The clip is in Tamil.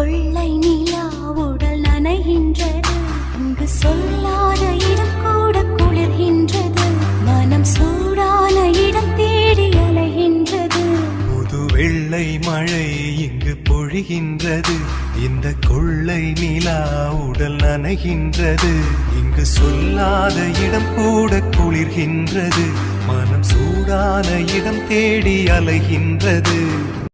கொள்ளை நிலா உடல் நனைகின்றது. இங்கு சொல்லாத இடம் கூட குளிர்கின்றது. மனம் சூடான இடம் தேடி அலைகின்றது. புது வெள்ளை மழை இங்கு பொழிகின்றது. இந்த கொள்ளை நிலா உடல் நனைகின்றது. இங்கு சொல்லாத இடம் கூட குளிர்கின்றது. மனம் சூடான இடம் தேடி அலைகின்றது.